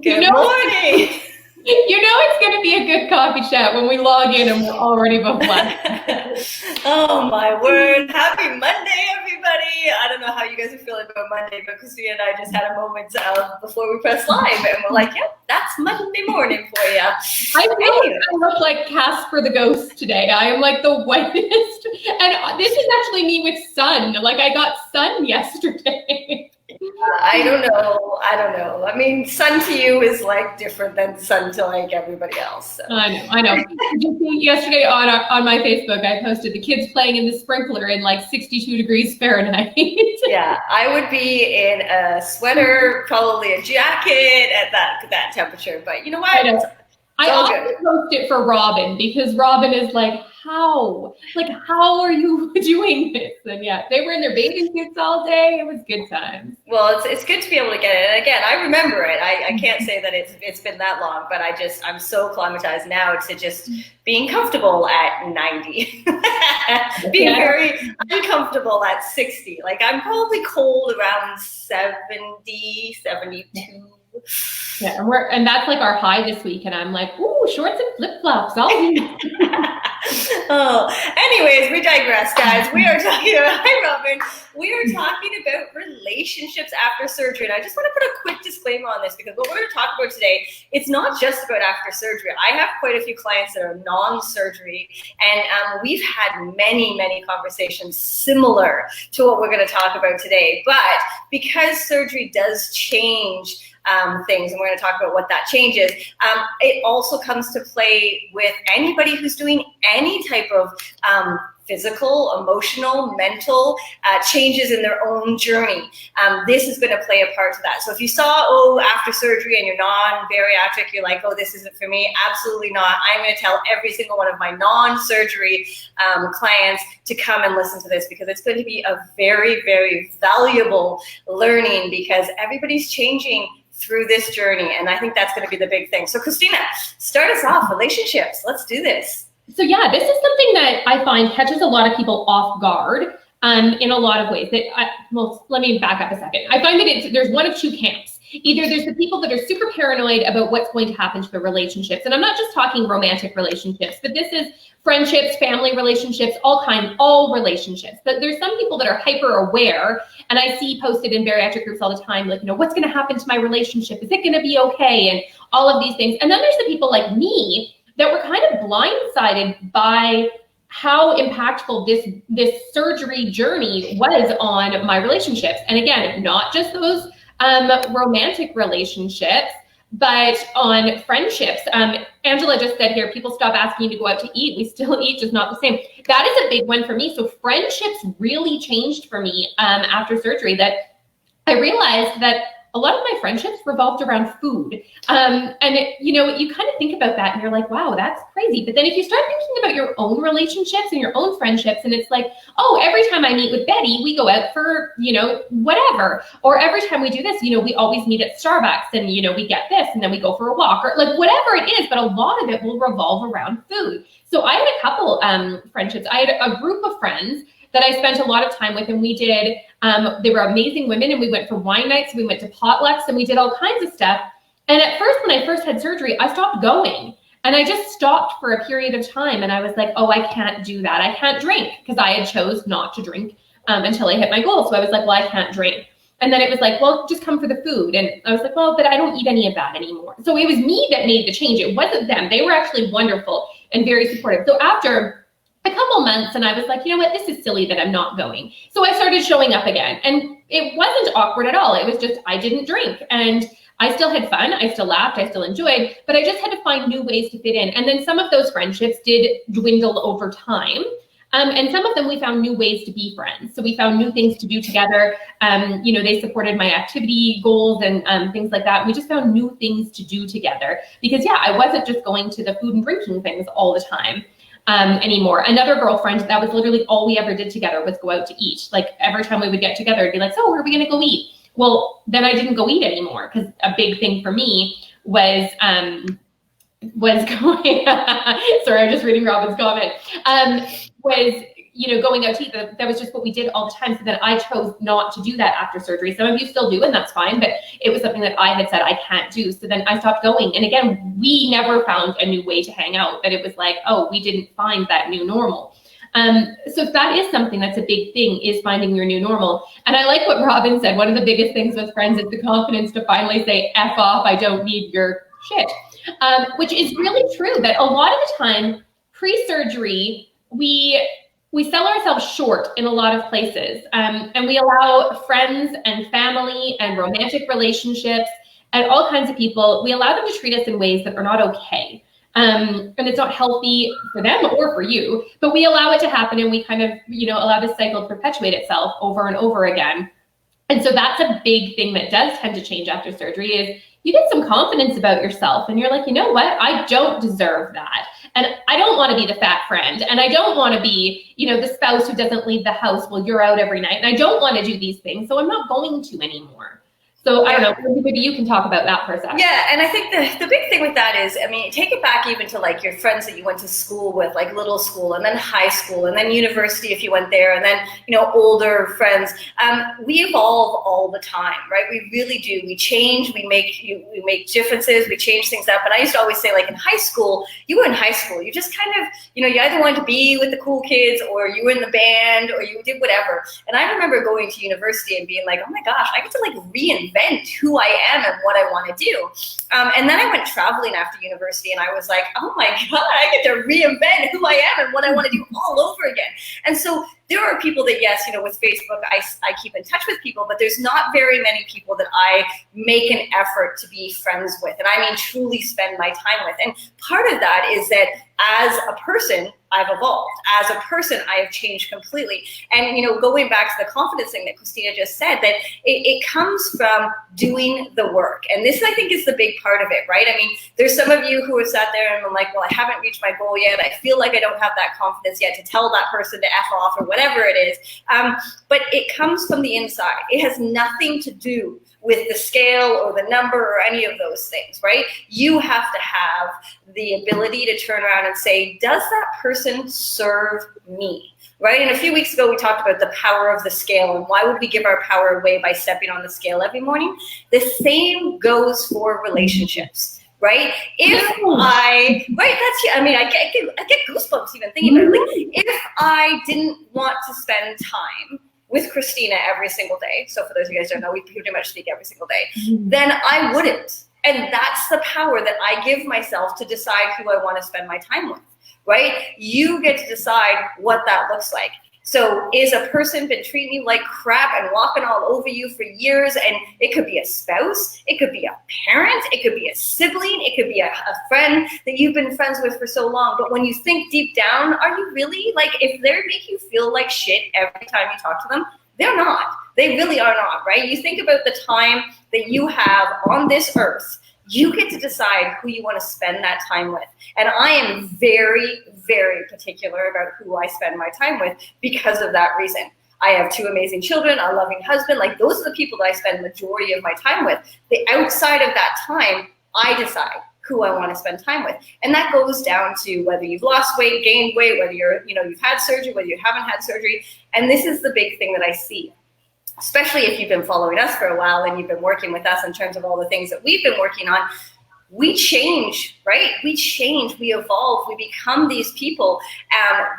Good morning. You know it's going to be a good coffee chat when we log in and we're already both laughing. Oh my word. Happy Monday, everybody. I don't know how you guys are feeling about Monday, but Christina and I just had a moment before we press live and we're like, yep, that's Monday morning for you. I look like Casper the Ghost today. I am like the whitest. And this is actually me with sun. Like I got sun yesterday. I don't know. I mean, sun to you is like different than sun to like everybody else. So. I know. Yesterday on my Facebook, I posted the kids playing in the sprinkler in like 62 degrees Fahrenheit. Yeah, I would be in a sweater, probably a jacket at that temperature. But you know what? I also post it for Robin because Robin is like, how are you doing this? And yeah, they were in their bathing suits all day. It was good times. Well, it's good to be able to get it. And again, I remember it. I can't say that it's been that long, but I'm so acclimatized now to just being comfortable at 90, being very uncomfortable at 60. Like I'm probably cold around 70, 72. Yeah, and that's like our high this week, and I'm like, ooh, shorts and flip-flops. Anyways, we digress, guys. We are talking about, hi Robin, we are talking about relationships after surgery. And I just want to put a quick disclaimer on this because what we're going to talk about today, it's not just about after surgery. I have quite a few clients that are non-surgery, and we've had many conversations similar to what we're going to talk about today. But because surgery does change things, and we're going to talk about what that changes. It also comes to play with anybody who's doing any type of physical, emotional, mental changes in their own journey. This is going to play a part to that. So if you saw, after surgery and you're non-bariatric, you're like, this isn't for me. Absolutely not. I'm going to tell every single one of my non-surgery clients to come and listen to this because it's going to be a very, very valuable learning because everybody's changing through this journey. And I think that's going to be the big thing. So Christina, start us off, relationships. Let's do this. So yeah, this is something that I find catches a lot of people off guard in a lot of ways. Let me back up a second. I find that there's one of two camps. Either there's the people that are super paranoid about what's going to happen to their relationships. And I'm not just talking romantic relationships, but this is friendships, family relationships, all relationships. But there's some people that are hyper aware, and I see posted in bariatric groups all the time, like, what's going to happen to my relationship? Is it going to be okay? And all of these things. And then there's the people like me that were kind of blindsided by how impactful this surgery journey was on my relationships. And again, not just those romantic relationships, but on friendships. Angela just said here, people stop asking you to go out to eat. We still eat, just not the same. That is a big one for me. So friendships really changed for me after surgery, that I realized that a lot of my friendships revolved around food. You kind of think about that and you're like, wow, that's crazy. But then if you start thinking about your own relationships and your own friendships, and it's like, every time I meet with Betty, we go out for, whatever. Or every time we do this, we always meet at Starbucks and, we get this and then we go for a walk or like whatever it is. But a lot of it will revolve around food. So I had a couple friendships. I had a group of friends that I spent a lot of time with, and we did, they were amazing women, and we went for wine nights, we went to potlucks, and we did all kinds of stuff. And at first, when I first had surgery, I stopped going, and I just stopped for a period of time, and I was like, I can't do that. I can't drink, because I had chose not to drink until I hit my goal. So I was like, I can't drink. And then it was like, just come for the food. And I was like, but I don't eat any of that anymore. So it was me that made the change. It wasn't them. They were actually wonderful and very supportive. So after a couple months, and I was like, this is silly that I'm not going. So I started showing up again, and it wasn't awkward at all. It was just, I didn't drink, and I still had fun. I still laughed. I still enjoyed, but I just had to find new ways to fit in. And then some of those friendships did dwindle over time. And some of them, we found new ways to be friends. So we found new things to do together. They supported my activity goals and things like that. We just found new things to do together because I wasn't just going to the food and drinking things all the time. Anymore. Another girlfriend, that was literally all we ever did together was go out to eat. Like every time we would get together, it'd be like, so where are we going to go eat? Well, then I didn't go eat anymore because a big thing for me was going, sorry, I'm just reading Robin's comment, was going out to eat, that was just what we did all the time. So then I chose not to do that after surgery. Some of you still do, and that's fine, but it was something that I had said I can't do. So then I stopped going. And again, we never found a new way to hang out, that it was like, oh, we didn't find that new normal. So that is something that's a big thing, is finding your new normal. And I like what Robin said. One of the biggest things with friends is the confidence to finally say, F off, I don't need your shit. Which is really true, that a lot of the time pre-surgery, we sell ourselves short in a lot of places. And we allow friends and family and romantic relationships and all kinds of people, we allow them to treat us in ways that are not okay. And it's not healthy for them or for you, but we allow it to happen, and we kind of, allow this cycle to perpetuate itself over and over again. And so that's a big thing that does tend to change after surgery, is you get some confidence about yourself and you're like, you know what, I don't deserve that. And I don't want to be the fat friend, and I don't want to be, the spouse who doesn't leave the house while you're out every night. And I don't want to do these things, so I'm not going to anymore. So I don't know, maybe you can talk about that for a second. Yeah, and I think the big thing with that is, take it back even to like your friends that you went to school with, like little school and then high school and then university if you went there, and then, older friends. We evolve all the time, right? We really do. We change, we make differences, we change things up. And I used to always say, like in high school, you were in high school, you just kind of, you either wanted to be with the cool kids, or you were in the band, or you did whatever. And I remember going to university and being like, oh my gosh, I get to like reinvent who I am and what I want to do. And then I went traveling after university, and I was like, oh my God, I get to reinvent who I am and what I want to do all over again. And so there are people that, yes, with Facebook, I keep in touch with people, but there's not very many people that I make an effort to be friends with, and I mean truly spend my time with. And part of that is that as a person, I've evolved. As a person, I have changed completely. And, going back to the confidence thing that Christina just said, that it comes from doing the work. And this, I think, is the big part of it, right? There's some of you who have sat there and been like, well, I haven't reached my goal yet. I feel like I don't have that confidence yet to tell that person to F off or whatever it is. But it comes from the inside. It has nothing to do with the scale or the number or any of those things, right? You have to have the ability to turn around and say, does that person serve me? Right? And a few weeks ago, we talked about the power of the scale, and why would we give our power away by stepping on the scale every morning? The same goes for relationships, right? I get goosebumps even thinking about it. Like, if I didn't want to spend time with Christina every single day, so for those of you guys who don't know, we pretty much speak every single day, then I wouldn't. And that's the power that I give myself to decide who I want to spend my time with, right? You get to decide what that looks like. So is a person been treating you like crap and walking all over you for years? And it could be a spouse, it could be a parent, it could be a sibling, it could be a friend that you've been friends with for so long. But when you think deep down, are you really, like, if they make you feel like shit every time you talk to them, they're not. They really are not, right? You think about the time that you have on this earth. You get to decide who you want to spend that time with. And I am very, very particular about who I spend my time with because of that reason. I have 2 amazing children, a loving husband. Like, those are the people that I spend the majority of my time with. The outside of that time, I decide who I want to spend time with. And that goes down to whether you've lost weight, gained weight, whether you've had surgery, whether you haven't had surgery. And this is the big thing that I see, especially if you've been following us for a while and you've been working with us in terms of all the things that we've been working on. We change, right? We change, we evolve, we become these people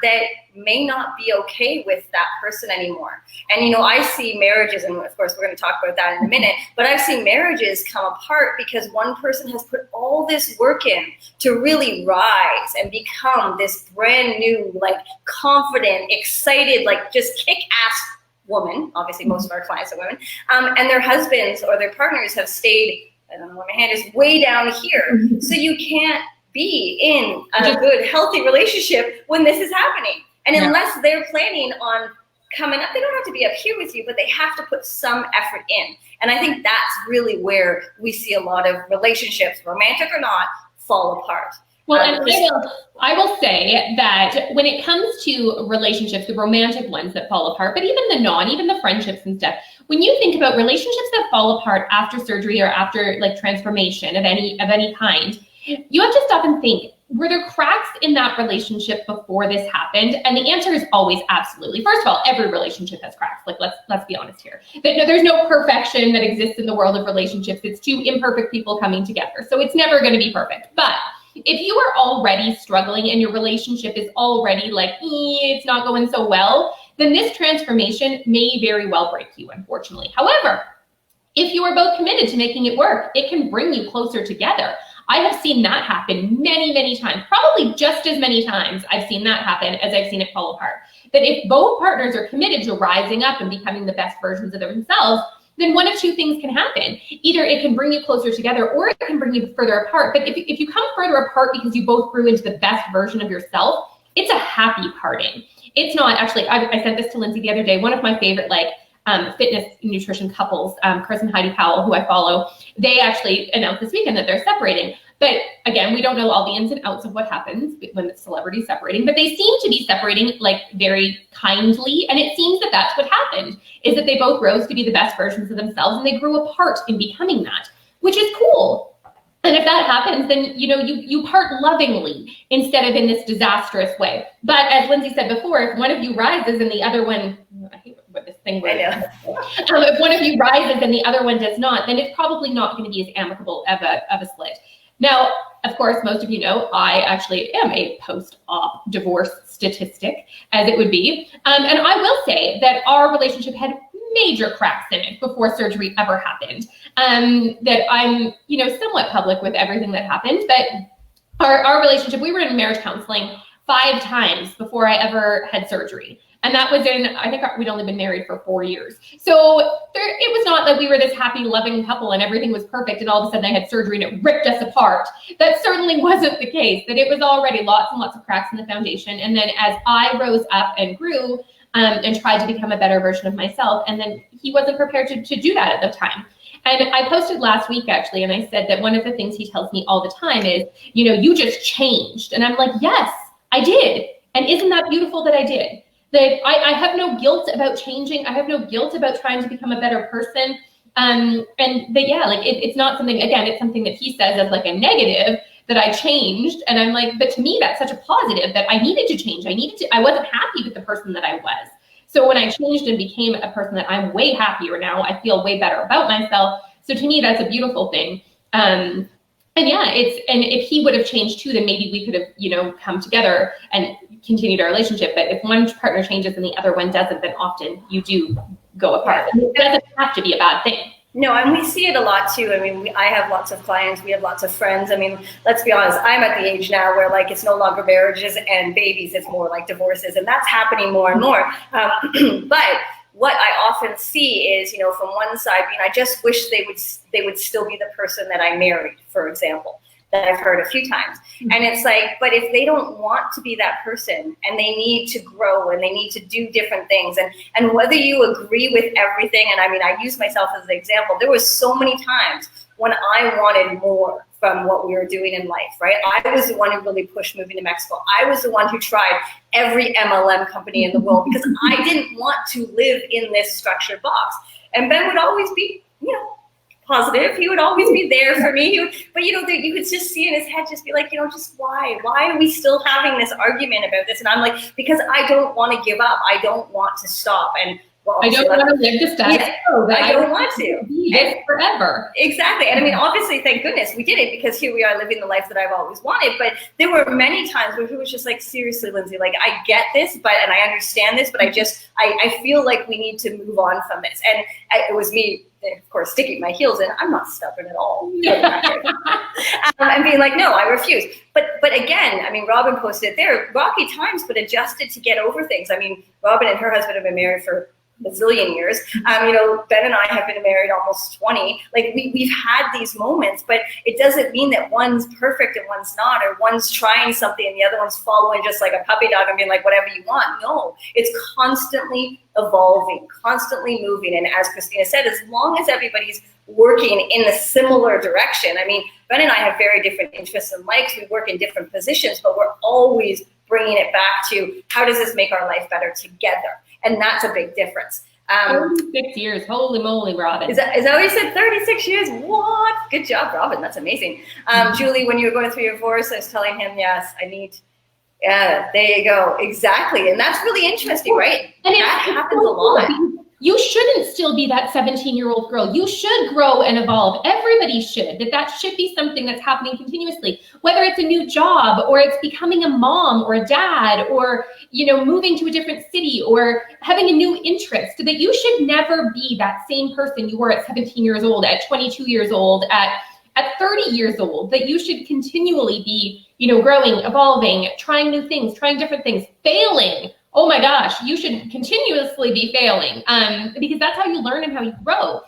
that may not be okay with that person anymore. And, I see marriages, and of course, we're going to talk about that in a minute, but I've seen marriages come apart because one person has put all this work in to really rise and become this brand new, like, confident, excited, like, just kick-ass woman. Obviously, most of our clients are women. And their husbands or their partners have stayed, I don't know where my hand is, way down here. So you can't be in a good, healthy relationship when this is happening. And unless they're planning on coming up, they don't have to be up here with you, but they have to put some effort in. And I think that's really where we see a lot of relationships, romantic or not, fall apart. Well, and I will say that when it comes to relationships, the romantic ones that fall apart, but even the friendships and stuff, when you think about relationships that fall apart after surgery or after, like, transformation of any kind, you have to stop and think, were there cracks in that relationship before this happened? And the answer is always absolutely. First of all, every relationship has cracks. Like, let's be honest here. There's no perfection that exists in the world of relationships. It's two imperfect people coming together. So it's never going to be perfect. But if you are already struggling and your relationship is already like, it's not going so well, then this transformation may very well break you, unfortunately. However, if you are both committed to making it work, it can bring you closer together. I have seen that happen many, many times, probably just as many times I've seen that happen as I've seen it fall apart. That if both partners are committed to rising up and becoming the best versions of themselves, then one of two things can happen. Either it can bring you closer together or it can bring you further apart. But if you come further apart because you both grew into the best version of yourself, it's a happy parting. It's not actually, I sent this to Lindsay the other day, one of my favorite fitness nutrition couples, Chris and Heidi Powell, who I follow, they actually announced this weekend that they're separating. But again, we don't know all the ins and outs of what happens when the celebrity's separating, but they seem to be separating like very kindly. And it seems that that's what happened, is that they both rose to be the best versions of themselves and they grew apart in becoming that, which is cool. And if that happens, then you part lovingly instead of in this disastrous way. But as Lindsay said before, if one of you rises and the other one, I hate what this thing was. If one of you rises and the other one does not, then it's probably not going to be as amicable of a split. Now, of course, most of you know I actually am a post-op divorce statistic, as it would be. And I will say that our relationship had major cracks in it before surgery ever happened. That I'm, somewhat public with everything that happened, but our relationship, we were in marriage counseling 5 times before I ever had surgery. And that was I think we'd only been married for 4 years. So it was not that we were this happy, loving couple and everything was perfect and all of a sudden I had surgery and it ripped us apart. That certainly wasn't the case, that it was already lots and lots of cracks in the foundation. And then as I rose up and grew and tried to become a better version of myself, and then he wasn't prepared to do that at the time. And I posted last week, actually, and I said that one of the things he tells me all the time is, you just changed. And I'm like, yes, I did. And isn't that beautiful that I did? That I have no guilt about changing. I have no guilt about trying to become a better person. And that, yeah, like it's not something, again, it's something that he says as like a negative that I changed. And I'm like, but to me, that's such a positive that I needed to change. I wasn't happy with the person that I was. So when I changed and became a person that I'm way happier now, I feel way better about myself. So to me, that's a beautiful thing. And yeah, and if he would have changed too, then maybe we could have, come together and continued our relationship. But if one partner changes and the other one doesn't, then often you do go apart. It doesn't have to be a bad thing. No, and we see it a lot too. I mean, I have lots of clients, we have lots of friends. I mean, let's be honest, I'm at the age now where like it's no longer marriages and babies, it's more like divorces, and that's happening more and more. But what I often see is, from one side, I just wish they would still be the person that I married, for example, that I've heard a few times. And it's like, but if they don't want to be that person and they need to grow and they need to do different things, and whether you agree with everything, and I use myself as an example, there was so many times when I wanted more from what we were doing in life, right? I was the one who really pushed moving to Mexico. I was the one who tried every MLM company in the world because I didn't want to live in this structured box. And Ben would always be, positive. He would always be there for me. But you could just see in his head, just be like, just why? Why are we still having this argument about this? And I'm like, because I don't want to give up. I don't want to stop. And well, I don't want to live the status quo. I don't want to. And forever. Exactly. And obviously, thank goodness we did it because here we are living the life that I've always wanted. But there were many times where he was just like, seriously, Lindsay, like I get this, and I understand this, but I feel like we need to move on from this. And it was me, of course, sticking my heels in. I'm not stubborn at all. And being like, no, I refuse. But again, Robin posted it there, rocky times, but adjusted to get over things. Robin and her husband have been married for a zillion years. Ben and I have been married almost 20. Like we've had these moments, but it doesn't mean that one's perfect and one's not, or one's trying something and the other one's following just like a puppy dog and being like, whatever you want. No, it's constantly evolving, constantly moving. And as Christina said, as long as everybody's working in a similar direction, Ben and I have very different interests and likes. We work in different positions, but we're always bringing it back to how does this make our life better together? And that's a big difference. Um, 36 years, holy moly, Robin. is that what you said? 36 years? What? Good job, Robin. That's amazing. Julie, when you were going through your divorce, I was telling him, yes, I need. Yeah, there you go. Exactly. And that's really interesting, right? And that happens a lot. You shouldn't still be that 17-year-old girl. You should grow and evolve. Everybody should. That should be something that's happening continuously, whether it's a new job or it's becoming a mom or a dad or, moving to a different city or having a new interest, that you should never be that same person you were at 17 years old, at 22 years old, at 30 years old, that you should continually be, growing, evolving, trying new things, trying different things, failing. Oh my gosh, you should continuously be failing because that's how you learn and how you grow.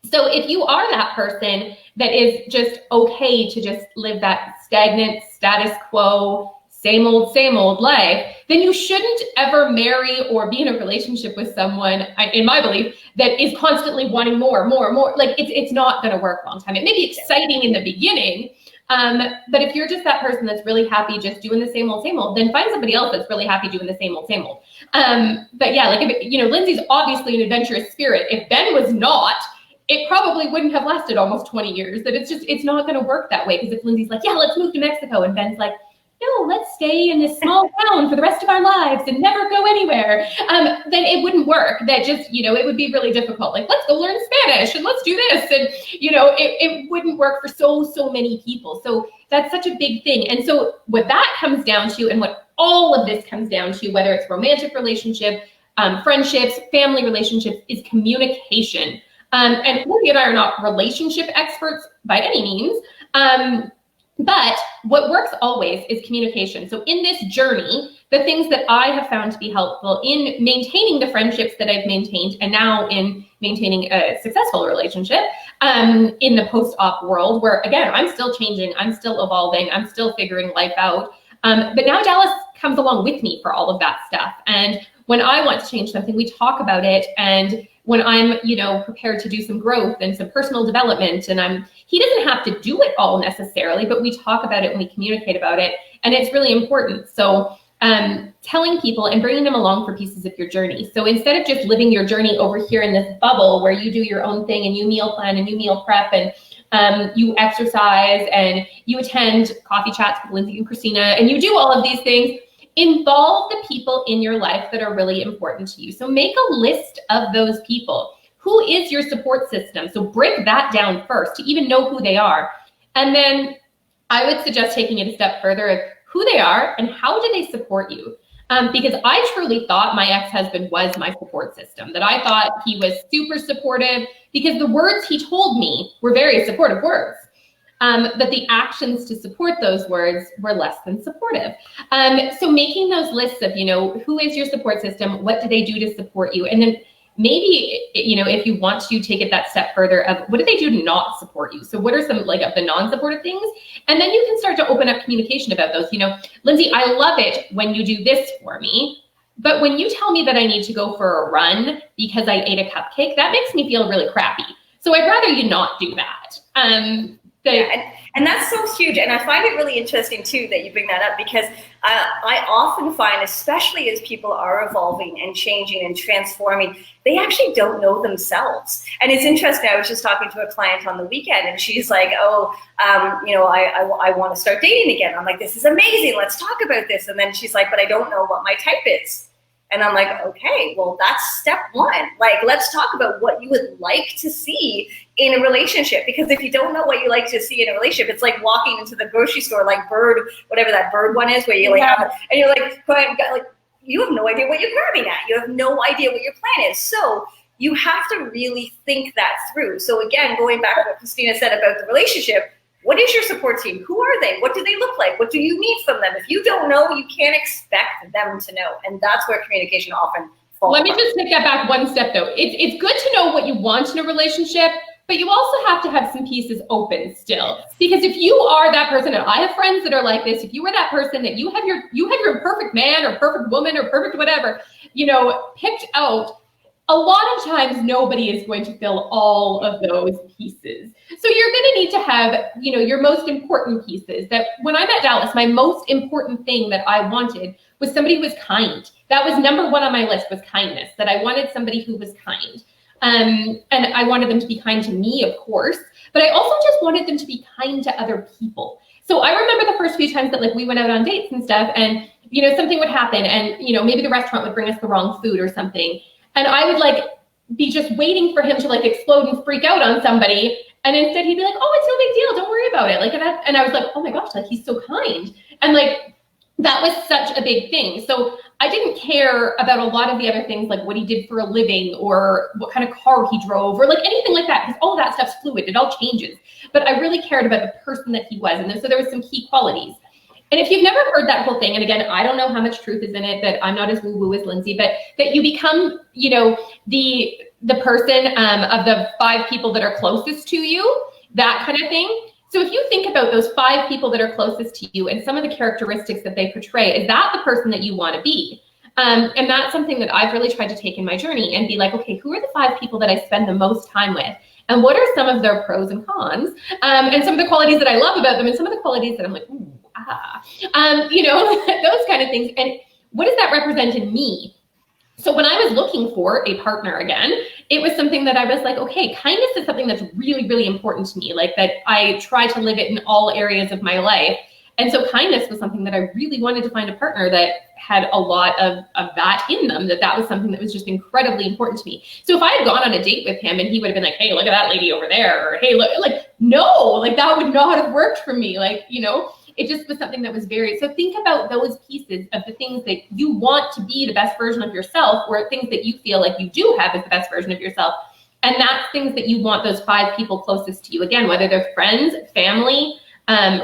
So if you are that person that is just okay to just live that stagnant status quo, same old life, then you shouldn't ever marry or be in a relationship with someone, in my belief, that is constantly wanting more. Like it's not going to work long time. It may be exciting in the beginning, but if you're just that person that's really happy just doing the same old, then find somebody else that's really happy doing the same old. But yeah, like if Lindsay's obviously an adventurous spirit. If Ben was not, it probably wouldn't have lasted almost 20 years. That it's not going to work that way. Because if Lindsay's like, yeah, let's move to Mexico, and Ben's like, no, let's stay in this small town for the rest of our lives and never go anywhere, then it wouldn't work. That just, it would be really difficult. Like, let's go learn Spanish and let's do this. And, it wouldn't work for so many people. So that's such a big thing. And so what that comes down to, and what all of this comes down to, whether it's romantic relationship, friendships, family relationships, is communication. And Lindsay and I are not relationship experts by any means. But what works always is communication. So in this journey, the things that I have found to be helpful in maintaining the friendships that I've maintained, and now in maintaining a successful relationship in the post-op world, where again, I'm still changing, I'm still evolving, I'm still figuring life out. But now Dallas comes along with me for all of that stuff. And when I want to change something, we talk about it. And when I'm, prepared to do some growth and some personal development, and he doesn't have to do it all necessarily, but we talk about it and we communicate about it. And it's really important. So telling people and bringing them along for pieces of your journey. So instead of just living your journey over here in this bubble where you do your own thing and you meal plan and you meal prep and you exercise and you attend coffee chats with Lindsay and Christina and you do all of these things, involve the people in your life that are really important to you. So make a list of those people. Who is your support system? So break that down first to even know who they are. And then I would suggest taking it a step further of who they are and how do they support you? Because I truly thought my ex-husband was my support system, that I thought he was super supportive because the words he told me were very supportive words. But the actions to support those words were less than supportive. So making those lists of, who is your support system? What do they do to support you? And then maybe, if you want to take it that step further of what do they do to not support you? So what are some of the non-supportive things? And then you can start to open up communication about those. Lindsay, I love it when you do this for me, but when you tell me that I need to go for a run because I ate a cupcake, that makes me feel really crappy. So I'd rather you not do that. And that's so huge. And I find it really interesting too that you bring that up because I often find, especially as people are evolving and changing and transforming, they actually don't know themselves. And it's interesting. I was just talking to a client on the weekend and she's like, I want to start dating again. I'm like, this is amazing. Let's talk about this. And then she's like, but I don't know what my type is. And I'm like, okay, well, that's step one. Let's talk about what you would like to see in a relationship. Because if you don't know what you like to see in a relationship, it's like walking into the grocery store, like Bird, whatever that Bird one is, where you have, and you're you have no idea what you're grabbing at. You have no idea what your plan is. So you have to really think that through. So again, going back to what Christina said about the relationship, what is your support team? Who are they? What do they look like? What do you need from them? If you don't know, you can't expect them to know. And that's where communication often falls. Let me just take that back one step though. It's good to know what you want in a relationship, but you also have to have some pieces open still. Because if you are that person, and I have friends that are like this, if you are that person that you have your perfect man or perfect woman or perfect whatever, picked out, a lot of times nobody is going to fill all of those pieces. So you're going to need to have, your most important pieces. That when I met Dallas, my most important thing that I wanted was somebody who was kind. That was number one on my list, was kindness, that I wanted somebody who was kind. And I wanted them to be kind to me, of course, but I also just wanted them to be kind to other people. So I remember the first few times that like we went out on dates and stuff, and you know, something would happen, and you know, maybe the restaurant would bring us the wrong food or something, and I would like be just waiting for him to like explode and freak out on somebody, and instead he'd be like, oh, it's no big deal, don't worry about it. Like, and I was like, oh my gosh, like he's so kind. And like, that was such a big thing. So I didn't care about a lot of the other things, like what he did for a living or what kind of car he drove or like anything like that, because all of that stuff's fluid, it all changes. But I really cared about the person that he was. And so there was some key qualities. And if you've never heard that whole thing, and again, I don't know how much truth is in it, that I'm not as woo-woo as Lindsay, but that you become, you know, the person of the 5 people that are closest to you, that kind of thing. So if you think about those 5 people that are closest to you and some of the characteristics that they portray, is that the person that you want to be? And that's something that I've really tried to take in my journey and be like, okay, who are the 5 people that I spend the most time with? And what are some of their pros and cons? And some of the qualities that I love about them and some of the qualities that I'm like, ooh, you know, those kind of things. And what does that represent in me? So when I was looking for a partner again, it was something that I was like, okay, kindness is something that's really, really important to me, like that I try to live it in all areas of my life. And so kindness was something that I really wanted to find a partner that had a lot of that in them, that was something that was just incredibly important to me. So if I had gone on a date with him and he would have been like, hey, look at that lady over there, or hey, look, like, no, like that would not have worked for me. Like, you know, it just was something that was very, so think about those pieces of the things that you want to be the best version of yourself, or things that you feel like you do have as the best version of yourself. And that's things that you want those 5 people closest to you. Again, whether they're friends, family,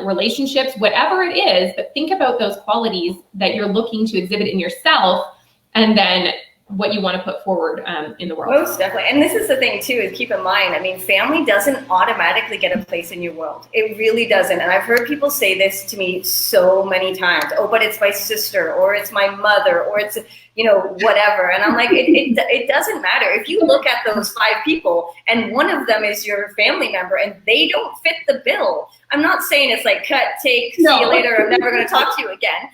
relationships, whatever it is, but think about those qualities that you're looking to exhibit in yourself, and then what you want to put forward in the world. Most definitely. And this is the thing too, is keep in mind, I mean, family doesn't automatically get a place in your world. It really doesn't. And I've heard people say this to me so many times. Oh, but it's my sister, or it's my mother, or it's, you know, whatever. And I'm like, it doesn't matter. If you look at those 5 people and one of them is your family member and they don't fit the bill, I'm not saying it's like cut, take, see you later, I'm never going to talk to you again.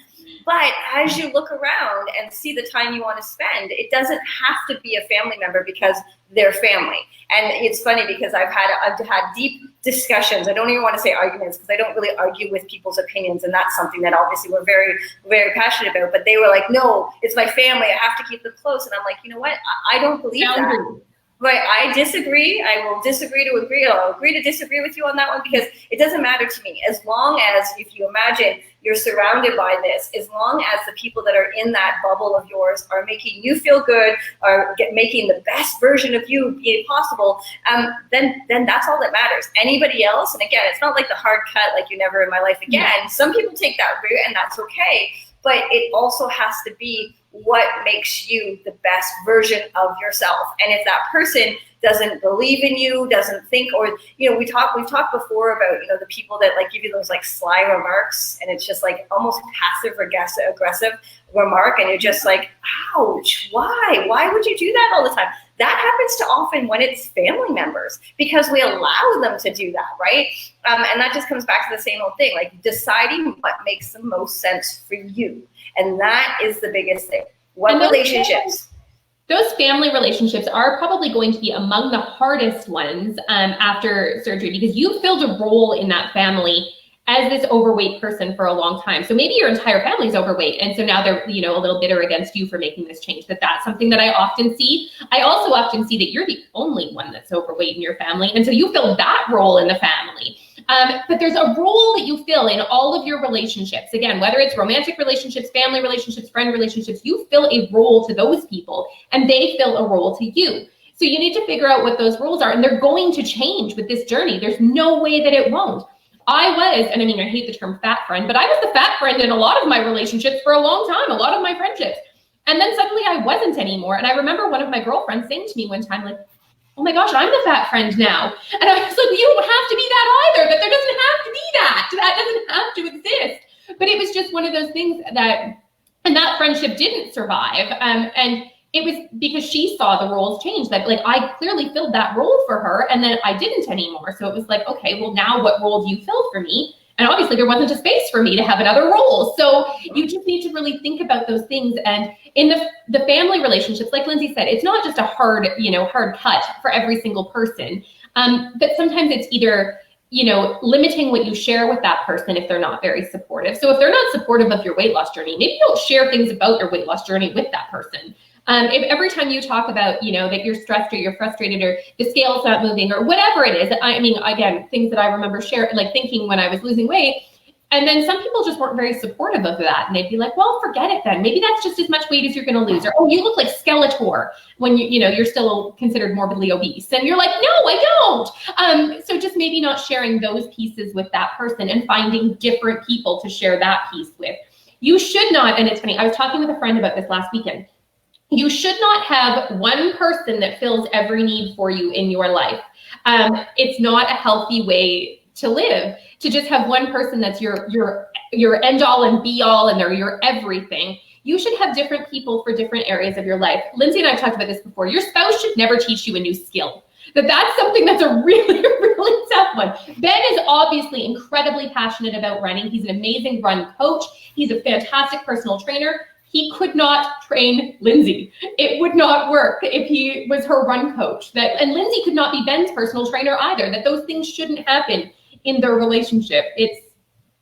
But as you look around and see the time you want to spend, it doesn't have to be a family member because they're family. And it's funny because I've had deep discussions. I don't even want to say arguments, because I don't really argue with people's opinions. And that's something that obviously we're very, very passionate about. But they were like, no, it's my family, I have to keep them close. And I'm like, you know what? I don't believe that. Right, I disagree. I will disagree to agree. I'll agree to disagree with you on that one, because it doesn't matter to me. As long as, if you imagine you're surrounded by this, as long as the people that are in that bubble of yours are making you feel good, are making the best version of you possible, then that's all that matters. Anybody else, and again, it's not like the hard cut, like you never in my life again. Yeah. Some people take that route, and that's okay. But it also has to be what makes you the best version of yourself. And if that person doesn't believe in you, doesn't think, or, you know, we've talked before about, you know, the people that like give you those like sly remarks, and it's just like almost passive aggressive remark, and you're just like, ouch, why would you do that all the time? That happens to often when it's family members, because we allow them to do that, right? And that just comes back to the same old thing, like deciding what makes the most sense for you. And that is the biggest thing. What relationships? Those family relationships are probably going to be among the hardest ones after surgery, because you filled a role in that family as this overweight person for a long time. So maybe your entire family's overweight, and so now they're, you know, a little bitter against you for making this change. That's something that I often see. I also often see that you're the only one that's overweight in your family, and so you fill that role in the family. But there's a role that you fill in all of your relationships. Again, whether it's romantic relationships, family relationships, friend relationships, you fill a role to those people, and they fill a role to you. So you need to figure out what those roles are, and they're going to change with this journey. There's no way that it won't. I was, and I mean, I hate the term fat friend, but I was the fat friend in a lot of my relationships for a long time, a lot of my friendships. And then suddenly I wasn't anymore. And I remember one of my girlfriends saying to me one time, like, oh my gosh, I'm the fat friend now. And I was like, you don't have to be that either, that there doesn't have to be that. That doesn't have to exist. But it was just one of those things that, and that friendship didn't survive. And it was because she saw the roles change, that like I clearly filled that role for her, and then I didn't anymore. So it was like, okay, well now what role do you fill for me? And obviously there wasn't a space for me to have another role. So you just need to really think about those things. And in the family relationships, like Lindsay said, it's not just a hard cut for every single person. But sometimes it's either, limiting what you share with that person if they're not very supportive. So if they're not supportive of your weight loss journey, maybe don't share things about your weight loss journey with that person. If every time you talk about, that you're stressed or you're frustrated or the scale's not moving or whatever it is, I mean, again, things that I remember thinking when I was losing weight, and then some people just weren't very supportive of that. And they'd be like, well, forget it then. Maybe that's just as much weight as you're going to lose. Or, oh, you look like Skeletor when you're still considered morbidly obese. And you're like, no, I don't. So just maybe not sharing those pieces with that person and finding different people to share that piece with. You should not, and it's funny, I was talking with a friend about this last weekend. You should not have one person that fills every need for you in your life. It's not a healthy way to live, to just have one person that's your end all and be all and they're your everything. You should have different people for different areas of your life. Lindsay and I have talked about this before. Your spouse should never teach you a new skill. That's something that's a really, really tough one. Ben is obviously incredibly passionate about running. He's an amazing run coach. He's a fantastic personal trainer. He could not train Lindsay. It would not work if he was her run coach. And Lindsay could not be Ben's personal trainer either. That those things shouldn't happen in their relationship. It's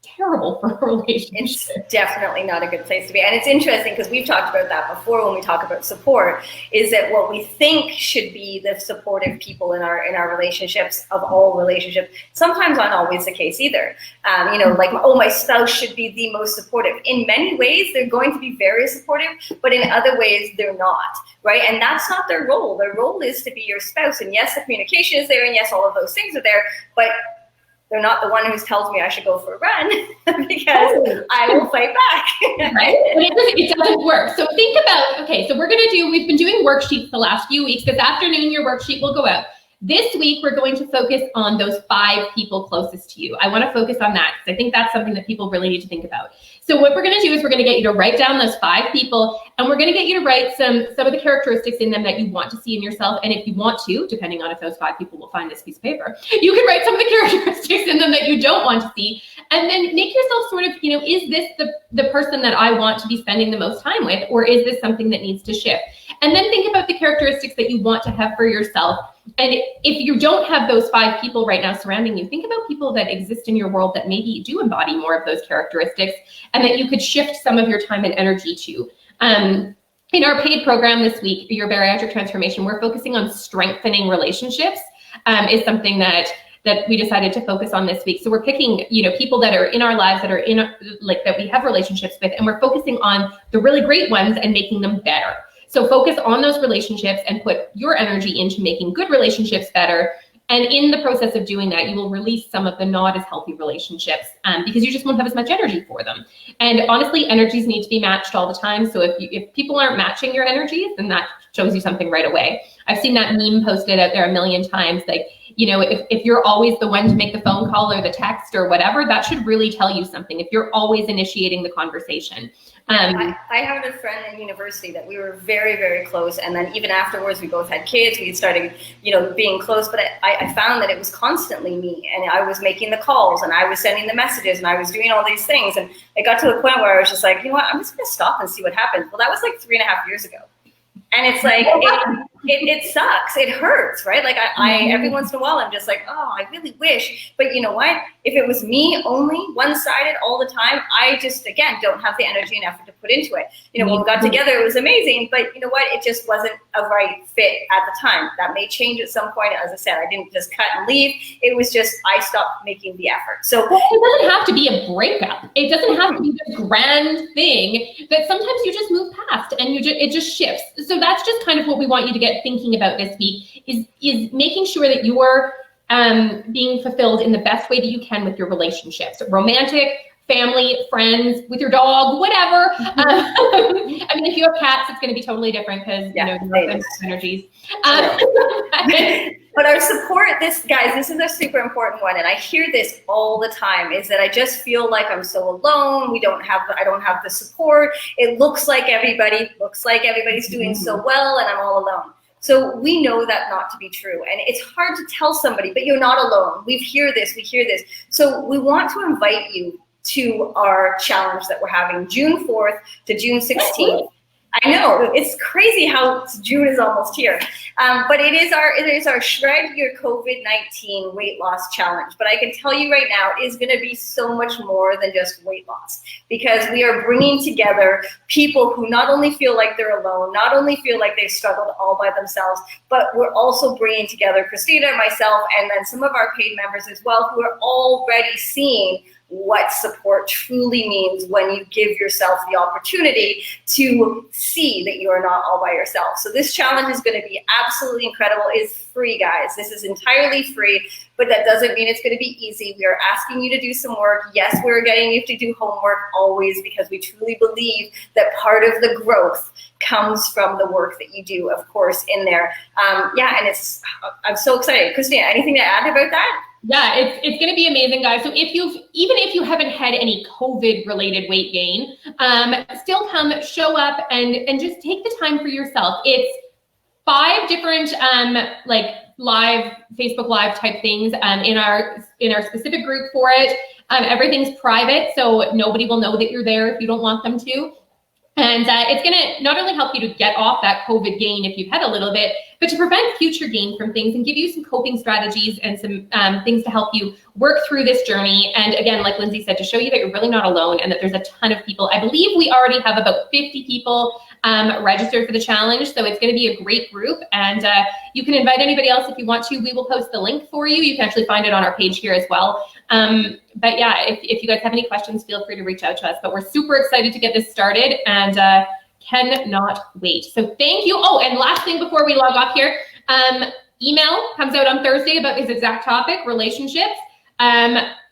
terrible for a relationship. It's definitely not a good place to be. And it's interesting because we've talked about that before when we talk about support, is that what we think should be the supportive people in our relationships, of all relationships, sometimes aren't always the case either. My spouse should be the most supportive. In many ways, they're going to be very supportive, but in other ways, they're not, right? And that's not their role. Their role is to be your spouse. And yes, the communication is there, and yes, all of those things are there, but they're not the one who tells me I should go for a run because I will fight back. Right? It doesn't work. So think about, we've been doing worksheets the last few weeks. This afternoon, your worksheet will go out. This week, we're going to focus on those 5 people closest to you. I want to focus on that because I think that's something that people really need to think about. So what we're going to do is we're going to get you to write down those 5 people, and we're going to get you to write some of the characteristics in them that you want to see in yourself. And if you want to, depending on if those 5 people will find this piece of paper, you can write some of the characteristics in them that you don't want to see. And then make yourself sort of, is this the person that I want to be spending the most time with, or is this something that needs to shift? And then think about the characteristics that you want to have for yourself. And if you don't have those 5 people right now surrounding you, think about people that exist in your world that maybe do embody more of those characteristics and that you could shift some of your time and energy to. In our paid program this week, your bariatric transformation, we're focusing on strengthening relationships, is something that we decided to focus on this week. So we're picking, people that are in our lives that are that we have relationships with, and we're focusing on the really great ones and making them better. So focus on those relationships and put your energy into making good relationships better. And in the process of doing that, you will release some of the not as healthy relationships because you just won't have as much energy for them. And honestly, energies need to be matched all the time. So if people aren't matching your energies, then that shows you something right away. I've seen that meme posted out there a million times. Like, if you're always the one to make the phone call or the text or whatever, that should really tell you something. If you're always initiating the conversation. I had a friend in university that we were very, very close. And then even afterwards, we both had kids. We started, being close. But I found that it was constantly me. And I was making the calls and I was sending the messages and I was doing all these things. And it got to the point where I was just like, I'm just going to stop and see what happens. Well, that was like 3.5 years ago. And it's like, it sucks. It hurts, right? Like I every once in a while, I'm just like, oh, I really wish. But you know what? If it was me only, one-sided all the time, I just, again, don't have the energy and effort to put into it. When we got together, it was amazing. But you know what? It just wasn't a right fit at the time. That may change at some point. As I said, I didn't just cut and leave. It was just, I stopped making the effort. So it doesn't have to be a breakup. It doesn't have to be this grand thing that sometimes you just move past and it just shifts. So that's just kind of what we want you to get thinking about this week is making sure that you're being fulfilled in the best way that you can with your relationships, romantic, family, friends, with your dog, whatever. I mean, if you have cats, it's going to be totally different because you have energies. But our support, this is a super important one, and I hear this all the time. Is that I just feel like I'm so alone. I don't have the support. It looks like everybody's doing so well, and I'm all alone. So we know that not to be true. And it's hard to tell somebody, but you're not alone. We hear this. So we want to invite you to our challenge that we're having June 4th to June 16th. I know, it's crazy how June is almost here. But it is our Shred Your COVID-19 weight loss challenge. But I can tell you right now, it is going to be so much more than just weight loss, because we are bringing together people who not only feel like they're alone, not only feel like they've struggled all by themselves, but we're also bringing together Christina, myself, and then some of our paid members as well, who are already seeing what support truly means when you give yourself the opportunity to see that you are not all by yourself. So this challenge is going to be absolutely incredible. It's free, guys. This is entirely free, but that doesn't mean it's going to be easy. We are asking you to do some work. Yes, we're getting you to do homework always, because we truly believe that part of the growth comes from the work that you do, of course, in there. Yeah, and I'm so excited. Christina, anything to add about that? Yeah, it's going to be amazing, guys. So even if you haven't had any COVID-related weight gain, still come, show up, and just take the time for yourself. It's 5 different like live Facebook Live type things in our specific group for it. Everything's private, so nobody will know that you're there if you don't want them to. And it's going to not only help you to get off that COVID gain if you've had a little bit, but to prevent future gain from things and give you some coping strategies and some things to help you work through this journey. And again, like Lindsay said, to show you that you're really not alone and that there's a ton of people. I believe we already have about 50 people registered for the challenge. So it's going to be a great group, and you can invite anybody else if you want to. We will post the link for you. You can actually find it on our page here as well. But yeah, if you guys have any questions, feel free to reach out to us. But we're super excited to get this started, and cannot wait. So thank you. Oh, and last thing before we log off here, email comes out on Thursday about this exact topic, relationships.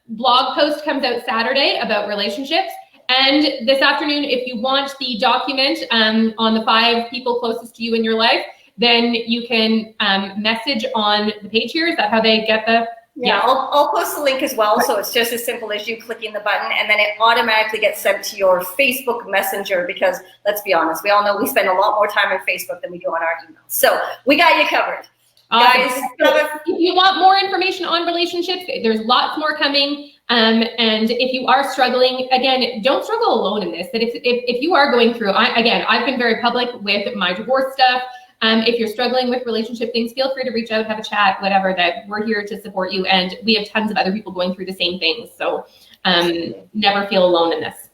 Blog post comes out Saturday about relationships. And this afternoon, if you want the document on the 5 people closest to you in your life, then you can message on the page here. Is that how they get the? Yeah, I'll post the link as well. So it's just as simple as you clicking the button, and then it automatically gets sent to your Facebook Messenger, because let's be honest, we all know we spend a lot more time on Facebook than we do on our emails. So we got you covered. Guys, if you want more information on relationships, there's lots more coming. And if you are struggling, again, don't struggle alone in this. That if you are going through, I've been very public with my divorce stuff. If you're struggling with relationship things, feel free to reach out, have a chat, whatever, that we're here to support you. And we have tons of other people going through the same things. So never feel alone in this.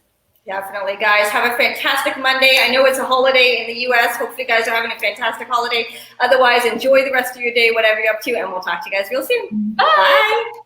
Definitely, guys. Have a fantastic Monday. I know it's a holiday in the US. Hopefully you guys are having a fantastic holiday. Otherwise, enjoy the rest of your day, whatever you're up to, and we'll talk to you guys real soon. Bye. Bye.